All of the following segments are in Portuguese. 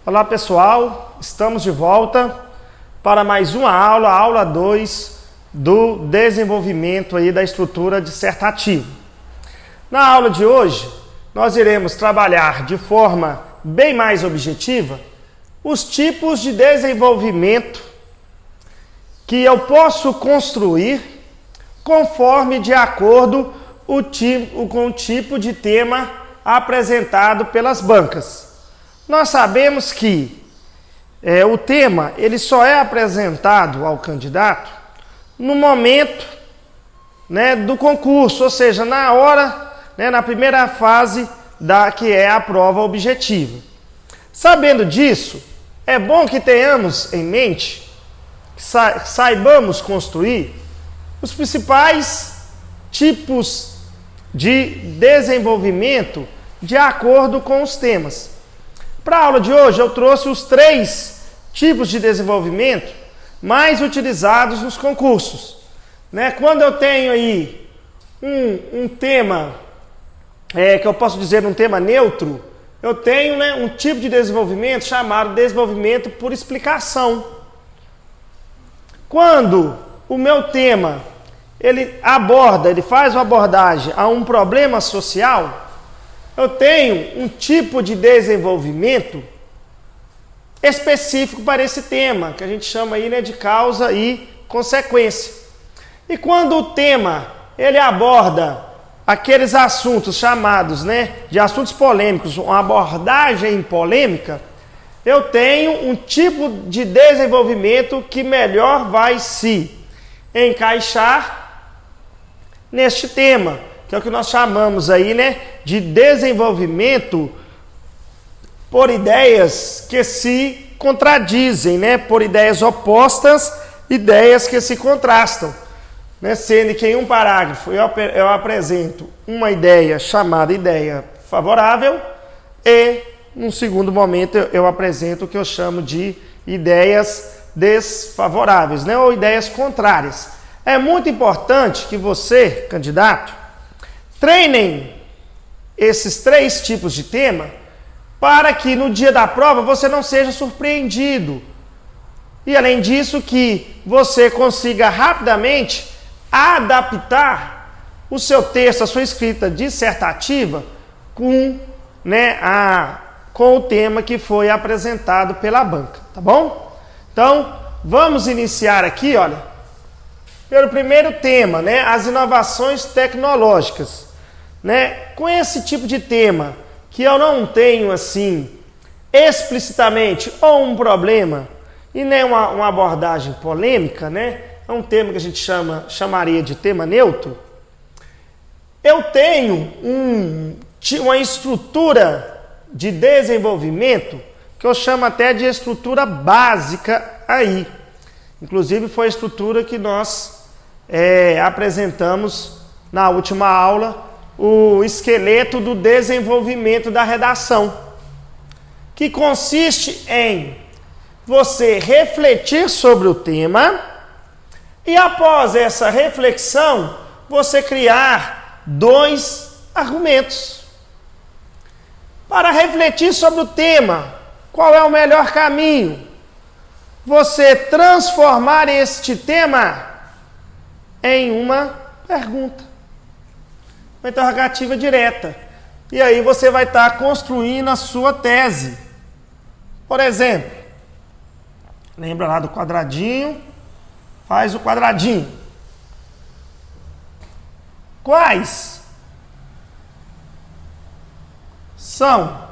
Olá pessoal, estamos de volta para mais uma aula, a aula 2 do desenvolvimento aí da estrutura dissertativa. Na aula de hoje, nós iremos trabalhar de forma bem mais objetiva os tipos de desenvolvimento que eu posso construir conforme de acordo com o tipo de tema apresentado pelas bancas. Nós sabemos que o tema ele só é apresentado ao candidato no momento, do concurso, ou seja, na hora, na primeira fase que é a prova objetiva. Sabendo disso, é bom que tenhamos em mente, saibamos construir os principais tipos de desenvolvimento de acordo com os temas. Para a aula de hoje, eu trouxe os 3 tipos de desenvolvimento mais utilizados nos concursos. Quando eu tenho aí um tema, que eu posso dizer um tema neutro, eu tenho um tipo de desenvolvimento chamado desenvolvimento por explicação. Quando o meu tema ele faz uma abordagem a um problema social, eu tenho um tipo de desenvolvimento específico para esse tema, que a gente chama aí de causa e consequência. E quando o tema ele aborda aqueles assuntos chamados de assuntos polêmicos, uma abordagem polêmica, eu tenho um tipo de desenvolvimento que melhor vai se encaixar neste tema, que é o que nós chamamos aí, de desenvolvimento por ideias que se contradizem, por ideias opostas, ideias que se contrastam. Sendo que em um parágrafo eu apresento uma ideia chamada ideia favorável e, num segundo momento, eu apresento o que eu chamo de ideias desfavoráveis, ou ideias contrárias. É muito importante que você, candidato, treinem esses 3 tipos de tema para que no dia da prova você não seja surpreendido. E além disso, que você consiga rapidamente adaptar o seu texto, a sua escrita dissertativa com o tema que foi apresentado pela banca, tá bom? Então, vamos iniciar aqui, pelo primeiro tema, as inovações tecnológicas. Com esse tipo de tema, que eu não tenho assim, explicitamente, ou um problema, e nem uma abordagem polêmica, é um tema que a gente chamaria de tema neutro, eu tenho uma estrutura de desenvolvimento que eu chamo até de estrutura básica aí. Inclusive foi a estrutura que nós apresentamos na última aula, o esqueleto do desenvolvimento da redação, que consiste em você refletir sobre o tema e após essa reflexão, você criar 2 argumentos. Para refletir sobre o tema, qual é o melhor caminho? Você transformar este tema em uma pergunta, uma interrogativa direta. E aí você vai estar construindo a sua tese. Por exemplo, lembra lá do quadradinho? Faz o quadradinho. Quais são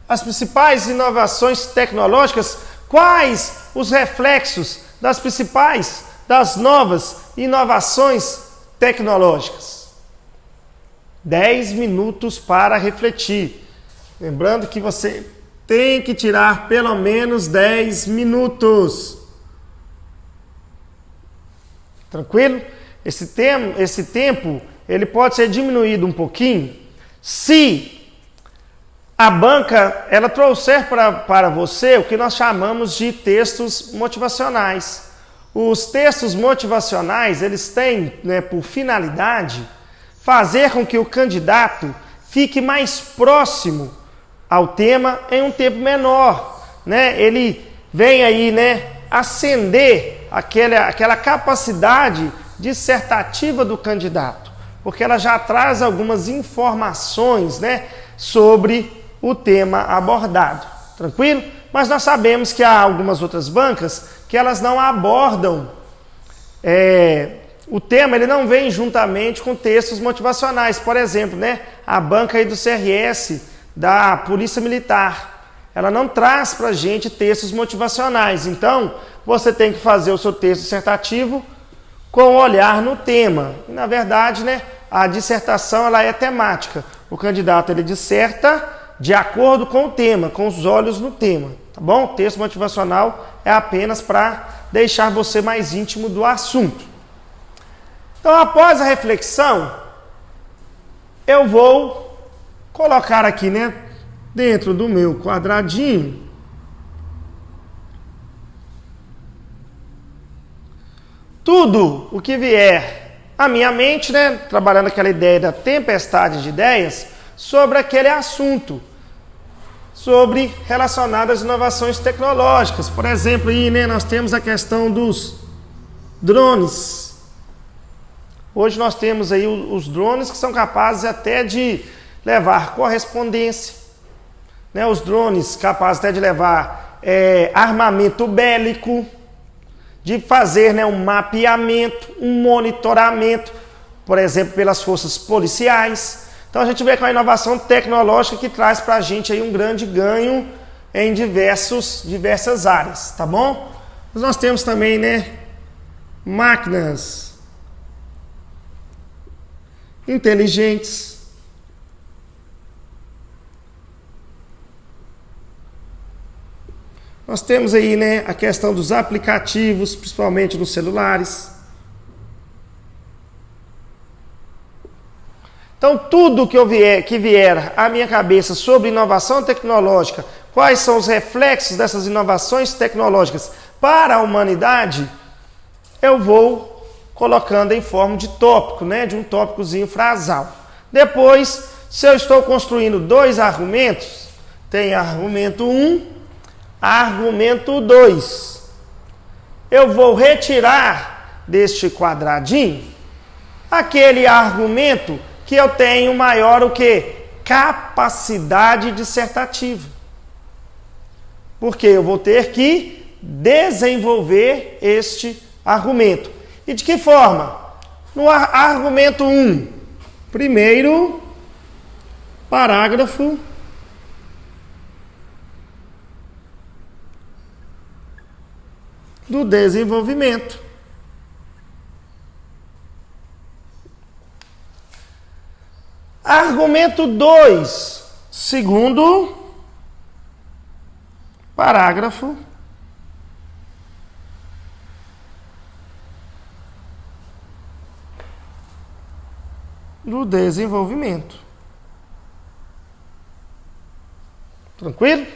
as principais inovações tecnológicas? Quais os reflexos das novas inovações tecnológicas? 10 minutos para refletir. Lembrando que você tem que tirar pelo menos 10 minutos. Tranquilo? Esse tempo ele pode ser diminuído um pouquinho se a banca ela trouxer para você o que nós chamamos de textos motivacionais. Os textos motivacionais, eles têm por finalidade fazer com que o candidato fique mais próximo ao tema em um tempo menor, né? Ele vem aí, né, acender aquela capacidade dissertativa do candidato, porque ela já traz algumas informações, né, sobre o tema abordado. Tranquilo? Mas nós sabemos que há algumas outras bancas que elas não abordam o tema, ele não vem juntamente com textos motivacionais. Por exemplo, né, a banca aí do CRS, da Polícia Militar, ela não traz para a gente textos motivacionais. Então, você tem que fazer o seu texto dissertativo com olhar no tema. E, na verdade, né, a dissertação ela é temática. O candidato ele disserta de acordo com o tema, com os olhos no tema. Tá bom? O texto motivacional é apenas para deixar você mais íntimo do assunto. Então, após a reflexão, eu vou colocar aqui, né, dentro do meu quadradinho, tudo o que vier à minha mente, né, trabalhando aquela ideia da tempestade de ideias, sobre aquele assunto, sobre relacionadas às inovações tecnológicas. Por exemplo, aí, né, nós temos a questão dos drones. Hoje nós temos aí os drones que são capazes até de levar correspondência, né? Os drones capazes até de levar armamento bélico, de fazer, né, um mapeamento, um monitoramento, por exemplo, pelas forças policiais. Então a gente vê que é uma inovação tecnológica que traz para a gente aí um grande ganho em diversas áreas, tá bom? Mas nós temos também, né, máquinas inteligentes, nós temos aí, né, a questão dos aplicativos, principalmente nos celulares. Então, tudo que vier à minha cabeça sobre inovação tecnológica, quais são os reflexos dessas inovações tecnológicas para a humanidade, eu vou colocando em forma de tópico, né, de um tópicozinho frasal. Depois, se eu estou construindo dois argumentos, tem argumento 1, argumento 2. Eu vou retirar deste quadradinho aquele argumento que eu tenho maior o quê? Capacidade dissertativa. Porque eu vou ter que desenvolver este argumento. E de que forma? No argumento 1, primeiro parágrafo do desenvolvimento. Argumento 2, segundo parágrafo do desenvolvimento. Tranquilo?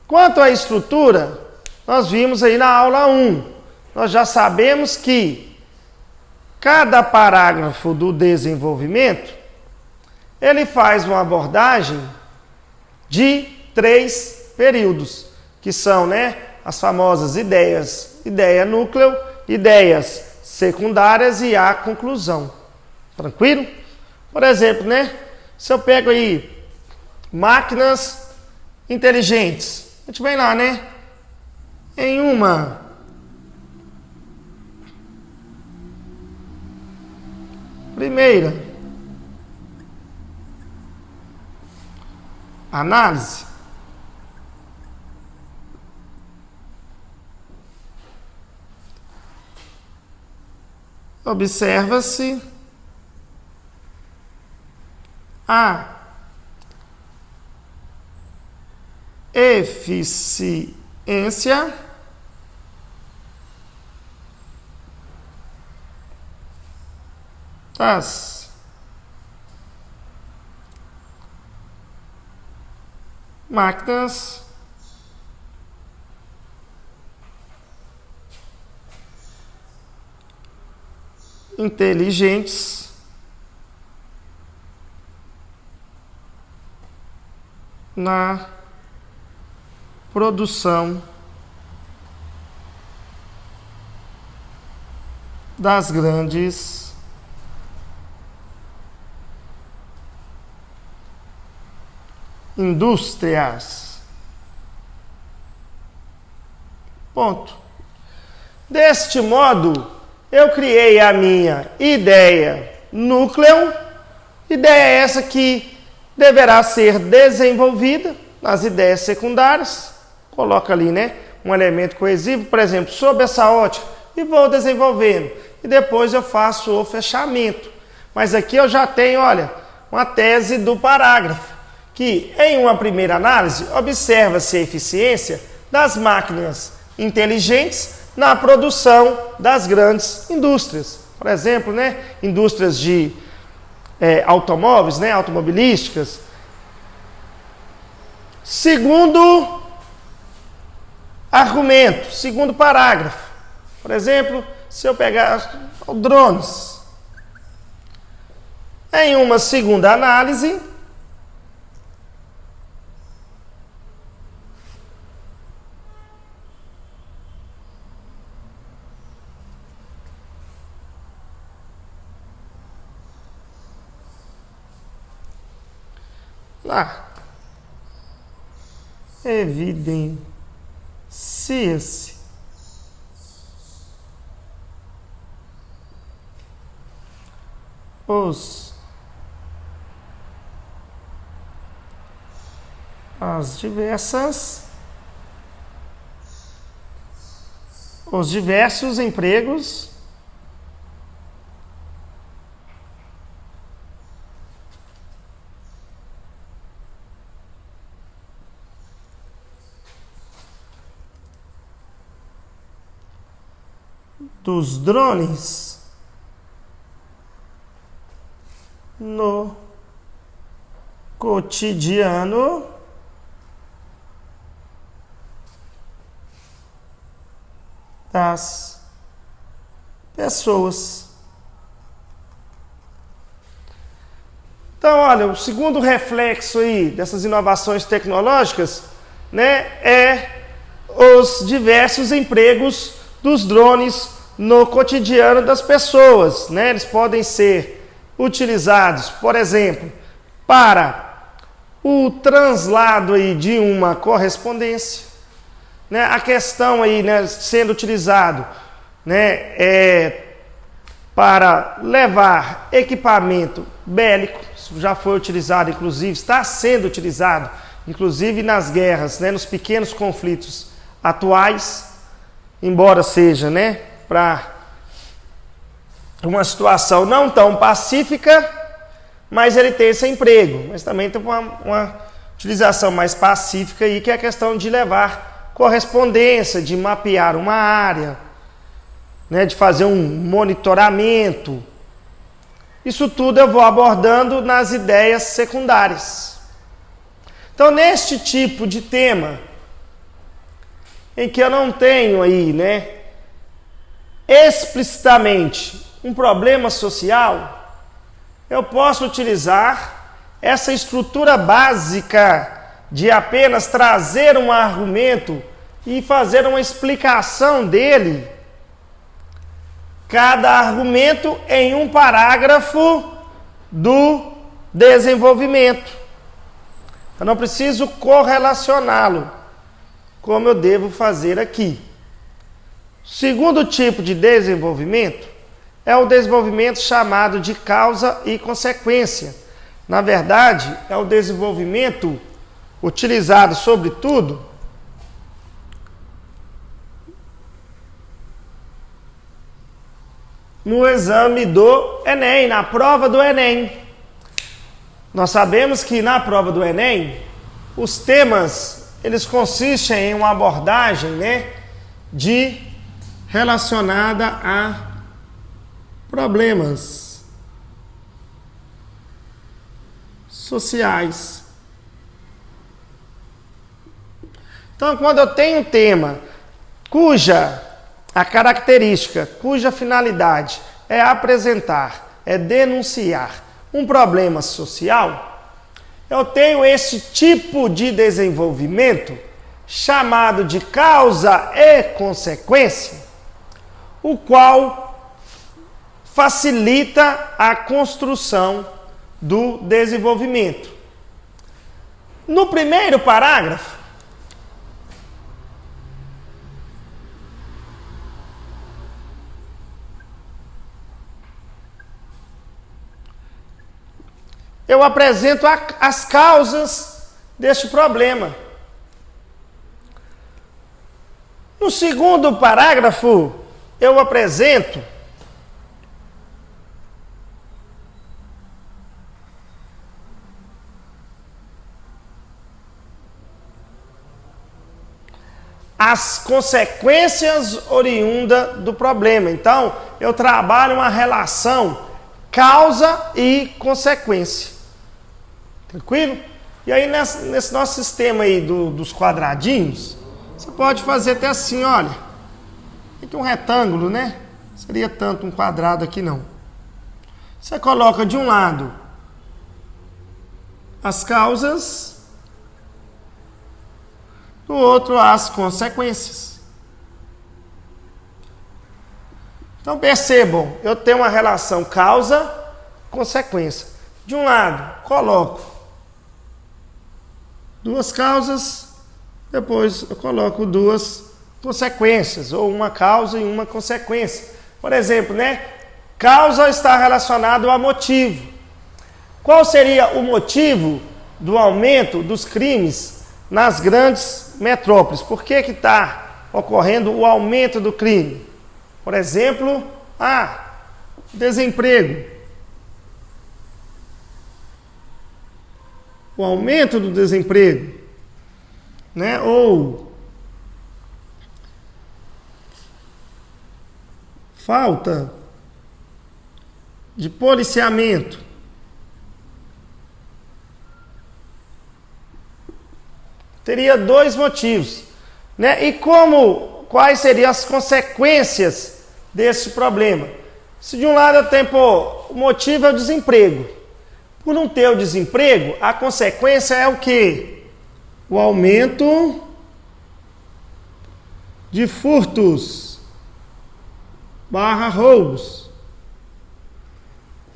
Quanto à estrutura, nós vimos aí na aula 1. Nós já sabemos que cada parágrafo do desenvolvimento, ele faz uma abordagem de 3 períodos, que são, né, as famosas ideias, ideia núcleo, ideias secundárias e a conclusão. Tranquilo? Por exemplo, né, se eu pego aí máquinas inteligentes, a gente vem lá, né, em uma primeira análise, observa-se a eficiência das máquinas inteligentes na produção das grandes indústrias. Ponto. Deste modo, eu criei a minha ideia núcleo. Ideia essa que deverá ser desenvolvida nas ideias secundárias. Coloca ali, né, um elemento coesivo, por exemplo, sob essa ótica, e vou desenvolvendo. E depois eu faço o fechamento. Mas aqui eu já tenho, olha, uma tese do parágrafo, que em uma primeira análise observa-se a eficiência das máquinas inteligentes na produção das grandes indústrias. Por exemplo, né, indústrias de automóveis, né, automobilísticas. Segundo argumento, segundo parágrafo. Por exemplo, se eu pegar drones. Em uma segunda análise, lá, evidencia-se os diversos empregos dos drones no cotidiano das pessoas. Então, olha, o segundo reflexo aí dessas inovações tecnológicas, né, é os diversos empregos dos drones no cotidiano das pessoas, né? Eles podem ser utilizados, por exemplo, para o translado aí de uma correspondência, né? A questão aí, né, sendo utilizado, né, para levar equipamento bélico. Isso já foi utilizado, inclusive, está sendo utilizado, inclusive nas guerras, né, nos pequenos conflitos atuais, embora seja, né, para uma situação não tão pacífica, mas ele tem esse emprego. Mas também tem uma utilização mais pacífica aí, que é a questão de levar correspondência, de mapear uma área, né, de fazer um monitoramento. Isso tudo eu vou abordando nas ideias secundárias. Então, neste tipo de tema, em que eu não tenho aí, né, explicitamente um problema social, eu posso utilizar essa estrutura básica de apenas trazer um argumento e fazer uma explicação dele, cada argumento em um parágrafo do desenvolvimento. Eu não preciso correlacioná-lo, como eu devo fazer aqui. O segundo tipo de desenvolvimento é o desenvolvimento chamado de causa e consequência. Na verdade, é o desenvolvimento utilizado, sobretudo, no exame do Enem, na prova do Enem. Nós sabemos que na prova do Enem, os temas, eles consistem em uma abordagem, né, relacionada a problemas sociais. Então, quando eu tenho um tema cuja finalidade é apresentar, é denunciar um problema social, eu tenho esse tipo de desenvolvimento chamado de causa e consequência, o qual facilita a construção do desenvolvimento. No primeiro parágrafo, eu apresento as causas deste problema. No segundo parágrafo, eu apresento as consequências oriundas do problema. Então, eu trabalho uma relação causa e consequência. Tranquilo? E aí, nesse nosso sistema aí dos quadradinhos, você pode fazer até assim, olha. Aqui um retângulo, né? Seria tanto um quadrado aqui, não. Você coloca de um lado as causas, do outro as consequências. Então percebam, eu tenho uma relação causa-consequência. De um lado, coloco duas causas, depois eu coloco duas consequências, ou uma causa e uma consequência. Por exemplo, né? Causa está relacionado a motivo. Qual seria o motivo do aumento dos crimes nas grandes metrópoles? Por que está ocorrendo o aumento do crime? Por exemplo, desemprego. O aumento do desemprego, né? Ou falta de policiamento. Teria dois motivos, né? E quais seriam as consequências desse problema? Se de um lado eu tenho, o motivo é o desemprego. Por não ter o desemprego, a consequência é o quê? O aumento de furtos / roubos.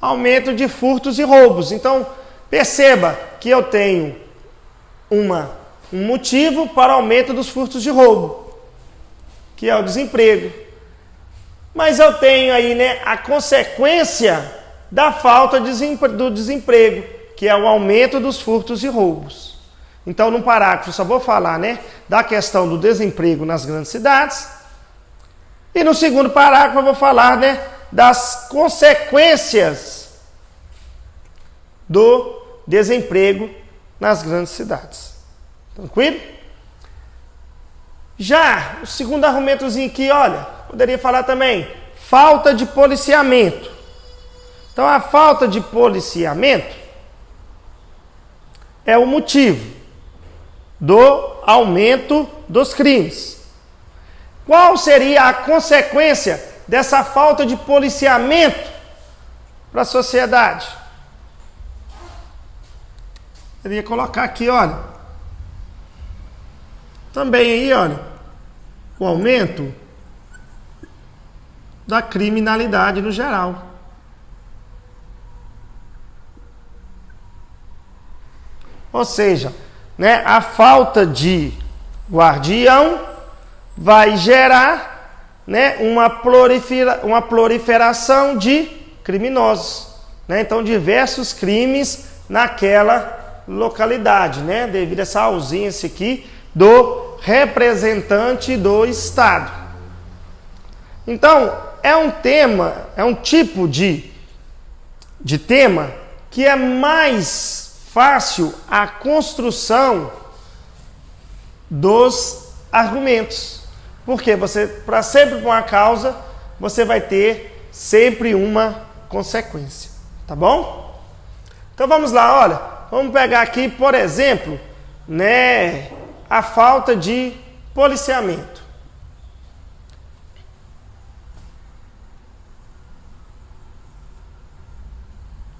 Aumento de furtos e roubos. Então, perceba que eu tenho um motivo para o aumento dos furtos de roubo, que é o desemprego. Mas eu tenho aí, né, a consequência da falta do desemprego, que é o aumento dos furtos e roubos. Então, no parágrafo, só vou falar, né, da questão do desemprego nas grandes cidades. E no segundo parágrafo, eu vou falar, né, das consequências do desemprego nas grandes cidades. Tranquilo? Já o segundo argumentozinho aqui, olha, poderia falar também, falta de policiamento. Então, a falta de policiamento é o motivo do aumento dos crimes. Qual seria a consequência dessa falta de policiamento para a sociedade? Eu ia colocar aqui, olha, também aí, olha, o aumento da criminalidade no geral. Ou seja, né, a falta de guardião vai gerar, né, uma proliferação de criminosos. Né? Então, diversos crimes naquela localidade, né, devido a essa ausência aqui do representante do Estado. Então, é um tipo de tema que é mais fácil a construção dos argumentos. Porque para sempre uma causa, você vai ter sempre uma consequência. Tá bom? Então vamos lá, olha. Vamos pegar aqui, por exemplo, né, a falta de policiamento.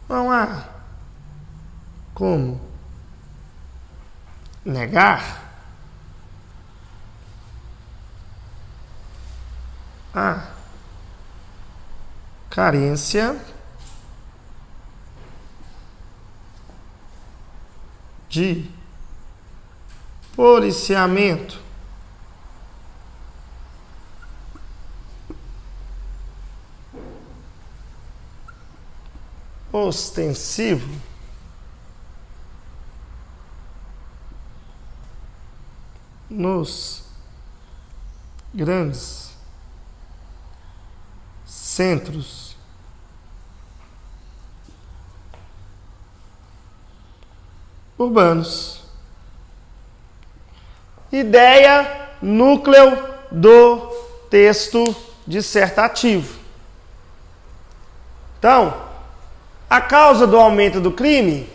Não há como negar a carência de policiamento ostensivo nos grandes centros urbanos. Ideia, núcleo do texto dissertativo. Então, a causa do aumento do crime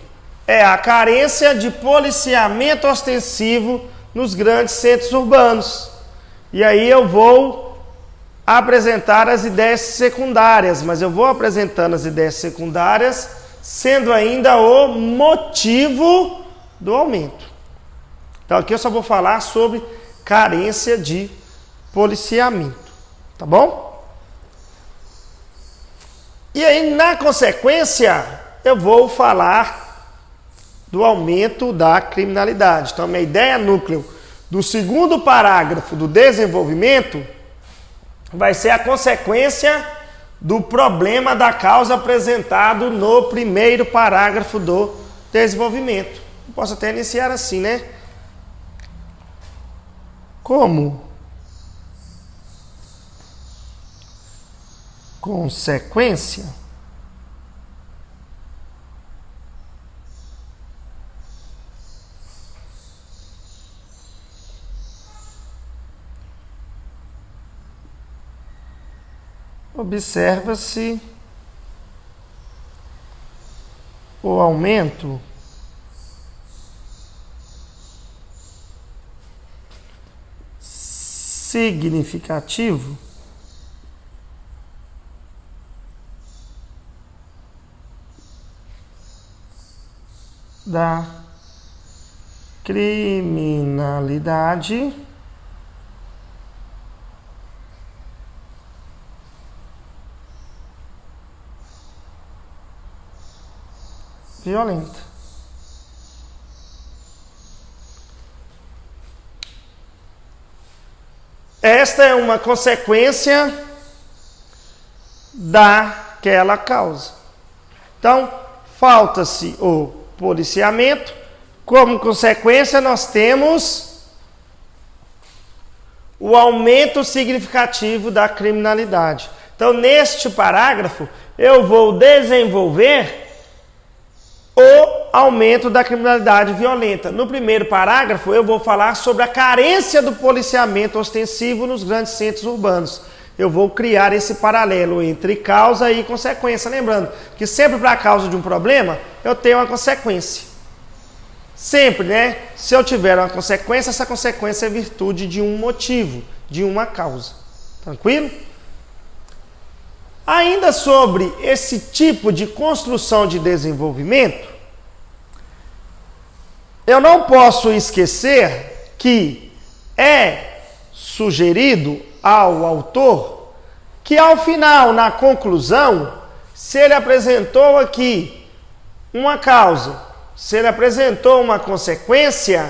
é a carência de policiamento ostensivo nos grandes centros urbanos. E aí eu vou apresentar as ideias secundárias, mas eu vou apresentando as ideias secundárias sendo ainda o motivo do aumento. Então aqui eu só vou falar sobre carência de policiamento, tá bom? E aí, na consequência, eu vou falar do aumento da criminalidade. Então, a minha ideia núcleo do segundo parágrafo do desenvolvimento vai ser a consequência do problema da causa apresentado no primeiro parágrafo do desenvolvimento. Eu posso até iniciar assim, né? Como consequência observa-se o aumento significativo da criminalidade violenta. Esta é uma consequência daquela causa. Então, falta-se o policiamento. Como consequência, nós temos o aumento significativo da criminalidade. Então, neste parágrafo, eu vou desenvolver o aumento da criminalidade violenta. No primeiro parágrafo, eu vou falar sobre a carência do policiamento ostensivo nos grandes centros urbanos. Eu vou criar esse paralelo entre causa e consequência. Lembrando que sempre para a causa de um problema, eu tenho uma consequência. Sempre, né? Se eu tiver uma consequência, essa consequência é virtude de um motivo, de uma causa. Tranquilo? Ainda sobre esse tipo de construção de desenvolvimento, eu não posso esquecer que é sugerido ao autor que ao final, na conclusão, se ele apresentou aqui uma causa, se ele apresentou uma consequência,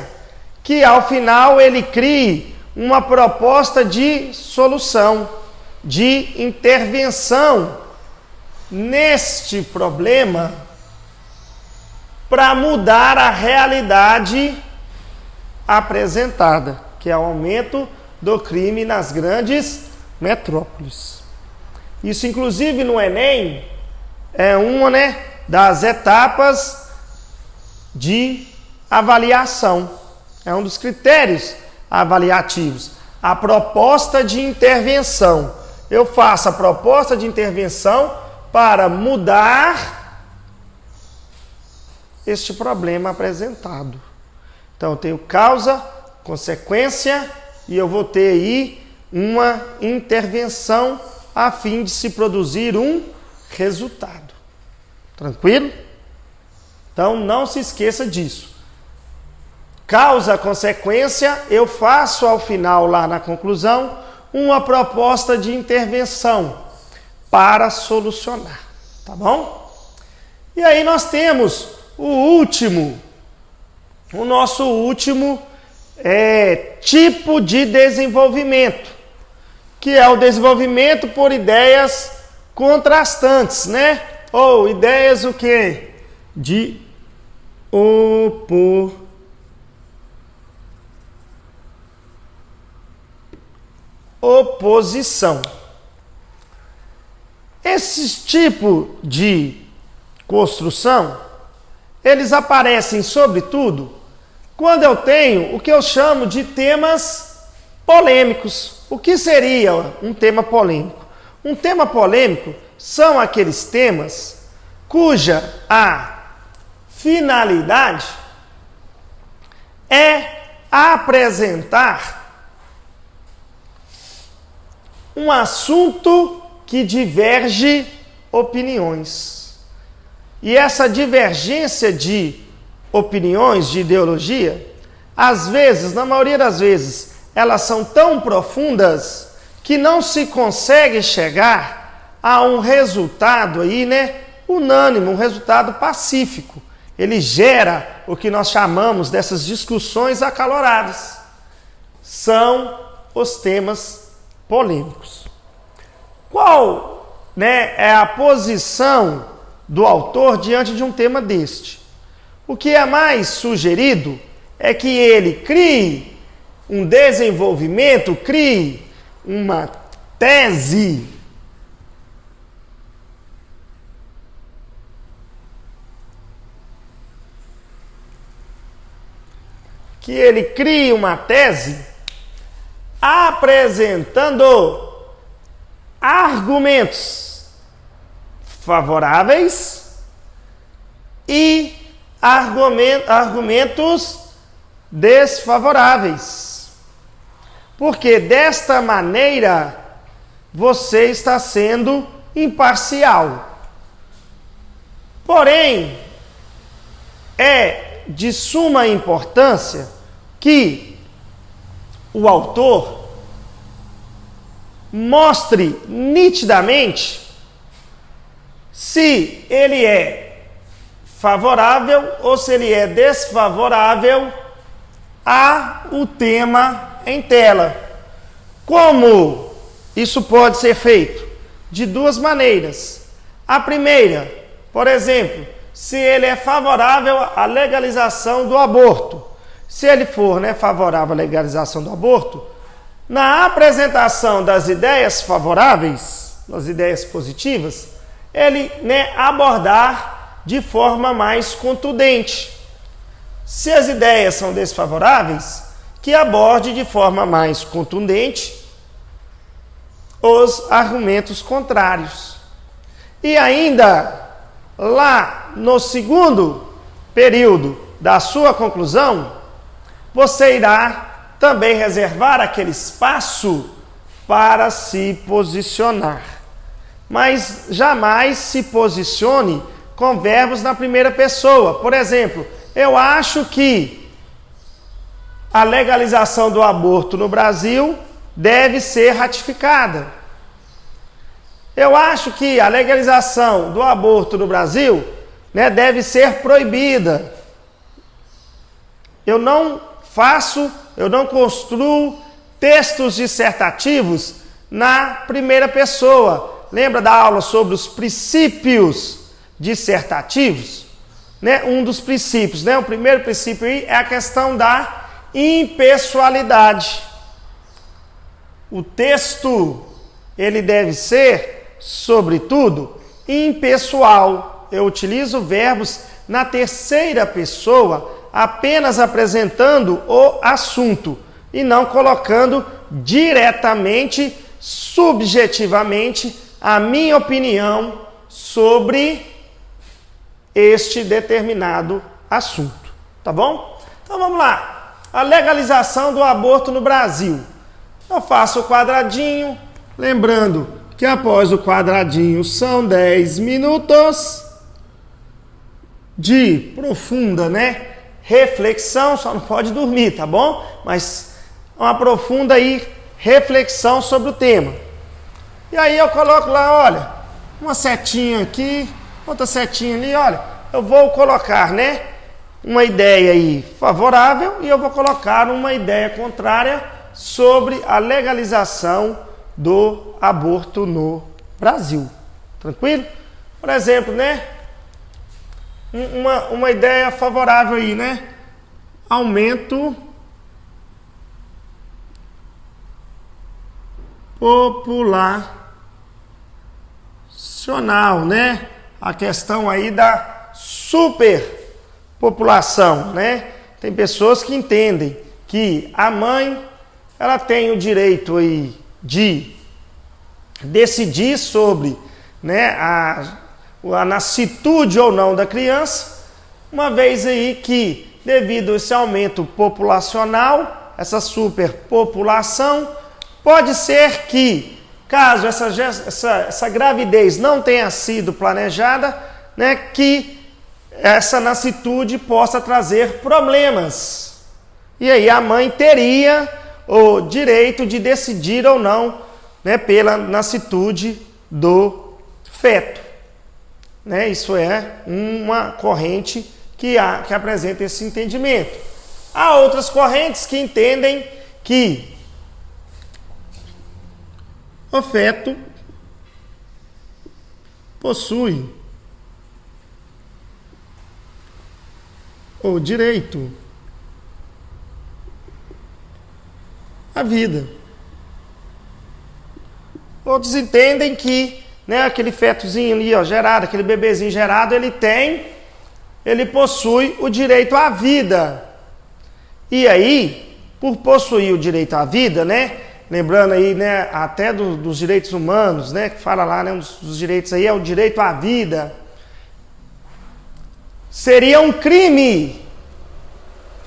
que ao final ele crie uma proposta de solução, de intervenção neste problema para mudar a realidade apresentada, que é o aumento do crime nas grandes metrópoles. Isso, inclusive, no Enem, é uma, das etapas de avaliação. É um dos critérios avaliativos. A proposta de intervenção. Eu faço a proposta de intervenção para mudar este problema apresentado. Então, eu tenho causa, consequência e eu vou ter aí uma intervenção a fim de se produzir um resultado. Tranquilo? Então, não se esqueça disso. causa-consequência, eu faço ao final, lá na conclusão, uma proposta de intervenção para solucionar, tá bom? E aí nós temos o nosso último tipo de desenvolvimento, que é o desenvolvimento por ideias contrastantes, né? Ou ideias o quê? De oposição. Esse tipo de construção, eles aparecem sobretudo quando eu tenho o que eu chamo de temas polêmicos. O que seria um tema polêmico? Um tema polêmico são aqueles temas cuja a finalidade é apresentar um assunto que diverge opiniões. E essa divergência de opiniões, de ideologia, às vezes, na maioria das vezes, elas são tão profundas que não se consegue chegar a um resultado aí, né, unânime, um resultado pacífico. Ele gera o que nós chamamos dessas discussões acaloradas. São os temas polêmicos. Qual, né, é a posição do autor diante de um tema deste? O que é mais sugerido é que ele crie um desenvolvimento, crie uma tese apresentando argumentos favoráveis e argumentos desfavoráveis. Porque desta maneira você está sendo imparcial. Porém, é de suma importância que o autor mostre nitidamente se ele é favorável ou se ele é desfavorável ao tema em tela. Como isso pode ser feito? De duas maneiras. A primeira, por exemplo, se ele é favorável à legalização do aborto. Se ele for, né, favorável à legalização do aborto, na apresentação das ideias favoráveis, das ideias positivas, ele, né, abordar de forma mais contundente. Se as ideias são desfavoráveis, que aborde de forma mais contundente os argumentos contrários. E ainda, lá no segundo período da sua conclusão, você irá também reservar aquele espaço para se posicionar. Mas jamais se posicione com verbos na primeira pessoa. Por exemplo, eu acho que a legalização do aborto no Brasil deve ser ratificada. Eu acho que a legalização do aborto no Brasil, né, deve ser proibida. Eu não construo textos dissertativos na primeira pessoa. Lembra da aula sobre os princípios dissertativos? Né? Um dos princípios, né? O primeiro princípio aí é a questão da impessoalidade. O texto, ele deve ser, sobretudo, impessoal. Eu utilizo verbos na terceira pessoa, apenas apresentando o assunto e não colocando diretamente, subjetivamente, a minha opinião sobre este determinado assunto. Tá bom? Então vamos lá. A legalização do aborto no Brasil. Eu faço o quadradinho, lembrando que após o quadradinho são 10 minutos de profunda, né, reflexão, só não pode dormir, tá bom? Mas uma profunda aí reflexão sobre o tema. E aí eu coloco lá, olha, uma setinha aqui, outra setinha ali, olha, eu vou colocar, né, uma ideia aí favorável e eu vou colocar uma ideia contrária sobre a legalização do aborto no Brasil. Tranquilo? Por exemplo, né, uma ideia favorável aí, né, aumento populacional, né? A questão aí da superpopulação, né? Tem pessoas que entendem que a mãe, ela tem o direito aí de decidir sobre, né, a nascitude ou não da criança, uma vez aí que, devido a esse aumento populacional, essa superpopulação, pode ser que, caso essa gravidez não tenha sido planejada, né, que essa nascitude possa trazer problemas. E aí a mãe teria o direito de decidir ou não, né, pela nascitude do feto. Né, isso é uma corrente que apresenta esse entendimento. Há outras correntes que entendem que o feto possui o direito à vida. Outros entendem que, né, aquele fetozinho ali, ó, gerado, aquele bebezinho gerado, ele possui o direito à vida. E aí, por possuir o direito à vida, né, lembrando aí, né, até dos direitos humanos, né, que fala lá, né, um dos direitos aí é o direito à vida. Seria um crime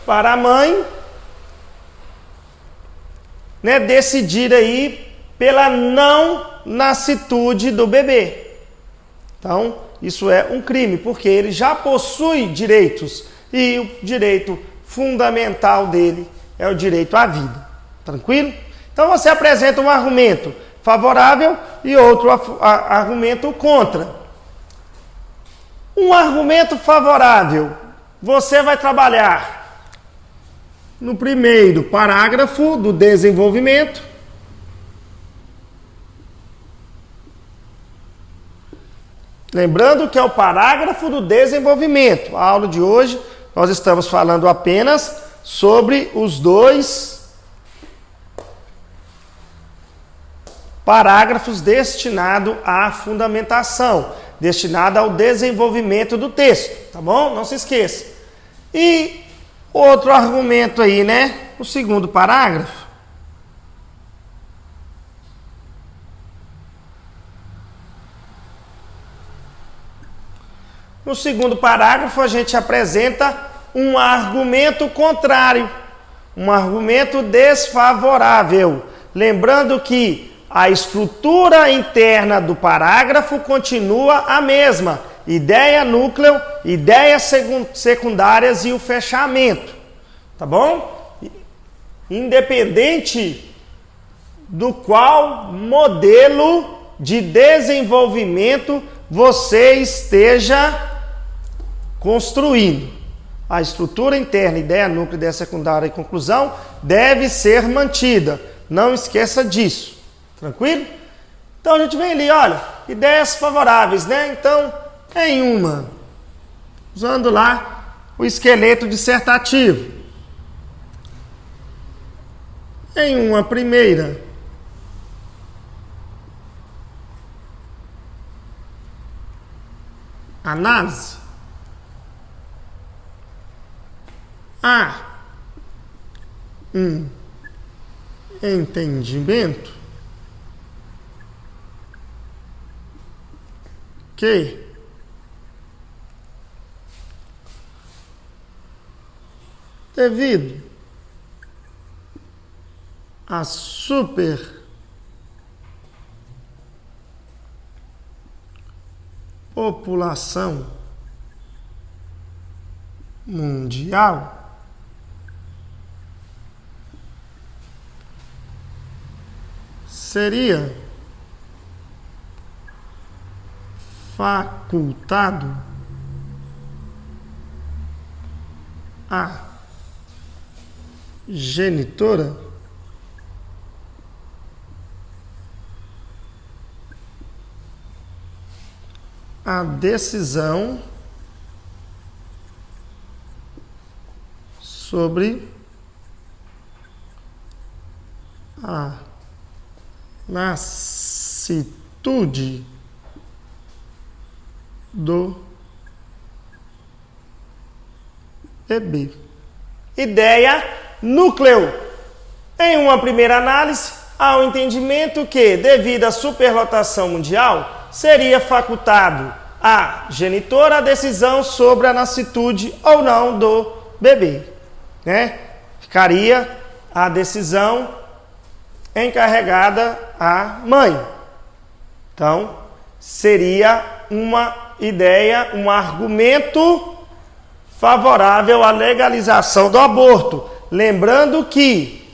para a mãe, né, decidir aí pela não nascitude do bebê. Então, isso é um crime, porque ele já possui direitos e o direito fundamental dele é o direito à vida. Tranquilo? Então você apresenta um argumento favorável e outro argumento contra. Um argumento favorável, você vai trabalhar no primeiro parágrafo do desenvolvimento. Lembrando que é o parágrafo do desenvolvimento. A aula de hoje nós estamos falando apenas sobre os dois parágrafos destinados à fundamentação, destinado ao desenvolvimento do texto, tá bom? Não se esqueça. E outro argumento aí, né? O segundo parágrafo. No segundo parágrafo, a gente apresenta um argumento contrário, um argumento desfavorável. Lembrando que a estrutura interna do parágrafo continua a mesma. Ideia núcleo, ideias secundárias e o fechamento. Tá bom? Independente do qual modelo de desenvolvimento você esteja construindo. A estrutura interna, ideia núcleo, ideia secundária e conclusão deve ser mantida. Não esqueça disso. Tranquilo? Então a gente vem ali, olha, ideias favoráveis, né? Então, em uma, usando lá o esqueleto dissertativo. Em uma primeira, análise, há um entendimento que devido à superpopulação mundial seria facultado à genitora a decisão sobre a nascitude do bebê. Ideia núcleo. Em uma primeira análise, há o entendimento que, devido à superlotação mundial, seria facultado à genitora a decisão sobre a nascitude ou não do bebê, né? Ficaria a decisão encarregada à mãe. Então, seria uma ideia, um argumento favorável à legalização do aborto. Lembrando que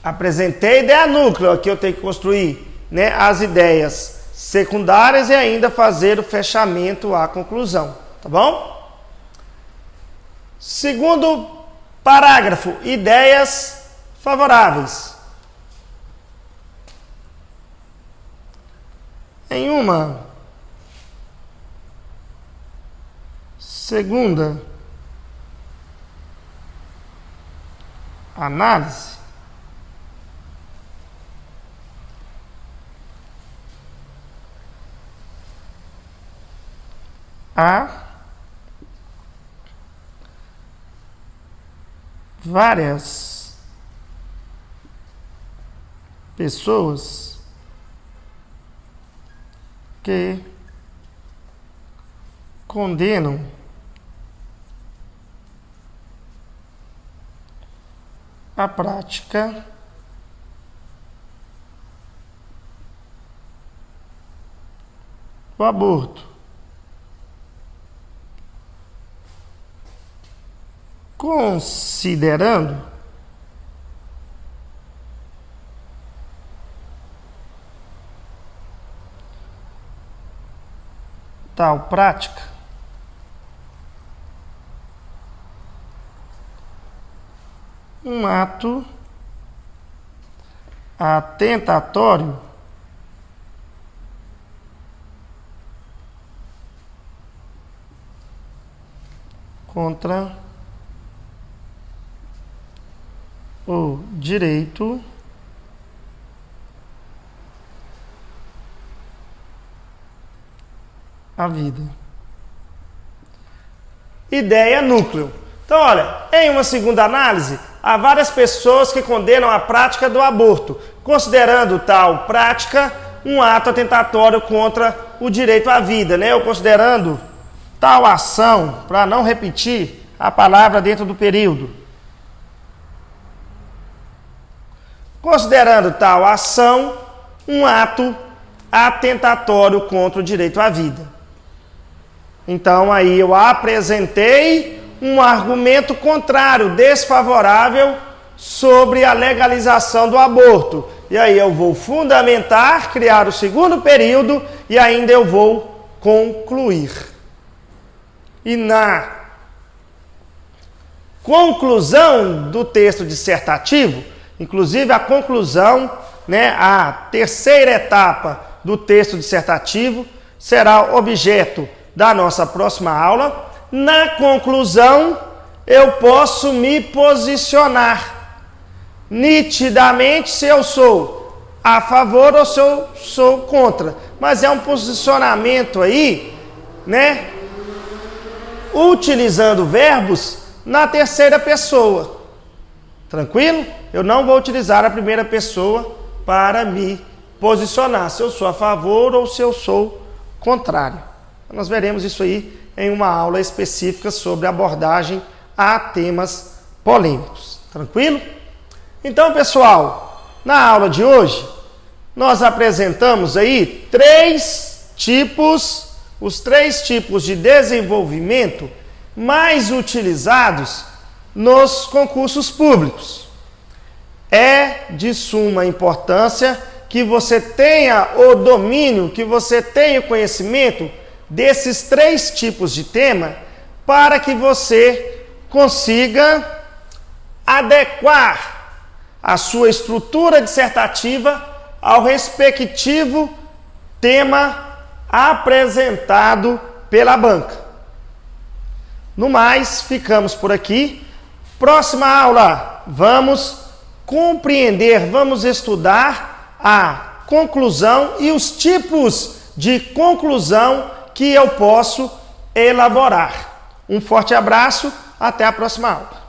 apresentei a ideia núcleo, aqui eu tenho que construir, né, as ideias secundárias e ainda fazer o fechamento à conclusão, tá bom? Segundo parágrafo, ideias favoráveis. Em uma segunda análise, há várias pessoas que condenam a prática do aborto, considerando tal prática um ato atentatório contra o direito à vida. Ideia núcleo. Então, olha, em uma segunda análise, há várias pessoas que condenam a prática do aborto, considerando tal prática um ato atentatório contra o direito à vida, né? Ou considerando tal ação, para não repetir a palavra dentro do período, considerando tal ação um ato atentatório contra o direito à vida. Então, aí eu apresentei um argumento contrário, desfavorável, sobre a legalização do aborto. E aí eu vou fundamentar, criar o segundo período e ainda eu vou concluir. E na conclusão do texto dissertativo, inclusive a conclusão, né, a terceira etapa do texto dissertativo, será objeto da nossa próxima aula. Na conclusão, eu posso me posicionar nitidamente se eu sou a favor ou se eu sou contra. Mas é um posicionamento aí, né, utilizando verbos na terceira pessoa. Tranquilo? Eu não vou utilizar a primeira pessoa para me posicionar, se eu sou a favor ou se eu sou contrário. Nós veremos isso aí em uma aula específica sobre abordagem a temas polêmicos. Tranquilo? Então, pessoal, na aula de hoje, nós apresentamos aí 3 tipos os 3 tipos de desenvolvimento mais utilizados nos concursos públicos. É de suma importância que você tenha o domínio, que você tenha o conhecimento desses 3 tipos de tema para que você consiga adequar a sua estrutura dissertativa ao respectivo tema apresentado pela banca. No mais, ficamos por aqui. Próxima aula, vamos compreender, vamos estudar a conclusão e os tipos de conclusão que eu posso elaborar. Um forte abraço, até a próxima aula.